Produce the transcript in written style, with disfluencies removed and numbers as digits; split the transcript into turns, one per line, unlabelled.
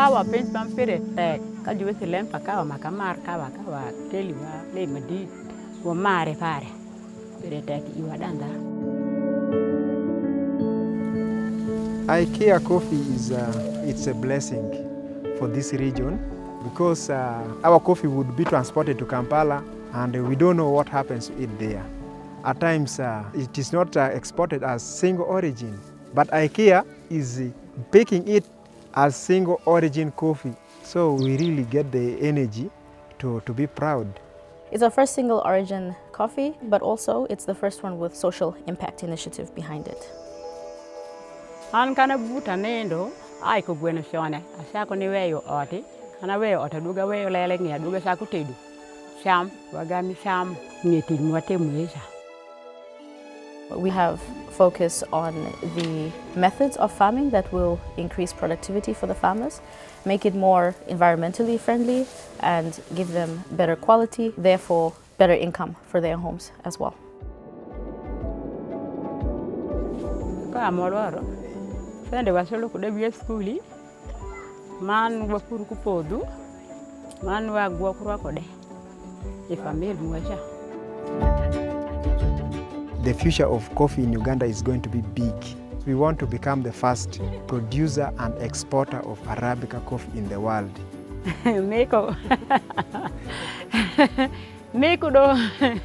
kawa piny pampire tek ka juwete lempa kawa makamar kawa keli wa le madi wa mare pare pire tek iwadanda.
IKEA coffee is it's a blessing for this region because our coffee would be transported to Kampala and we don't know what happens to it there. At times it is not exported as single origin, but IKEA is picking it as single origin coffee. So we really get the energy to be proud.
It's our first single origin coffee, but also it's the first one with social impact initiative behind it.
An kana buta nendo ai ko gweno shone asako ni weyo oti kana weyo ota duga weyo lele ngia duga sako tedu sham wagami sham ngeti mwate mwesha.
We have focus on the methods of farming that will increase productivity for the farmers, make it more environmentally friendly and give them better quality, therefore better income for their homes as well.
Sende wasolo kudabia skuli man wakuru kupodu man wagwa kurwa kode ifamil mwasha.
The future of coffee in Uganda is going to be big. We want to become the first producer and exporter of Arabica coffee in the world.
Meko. Meko do.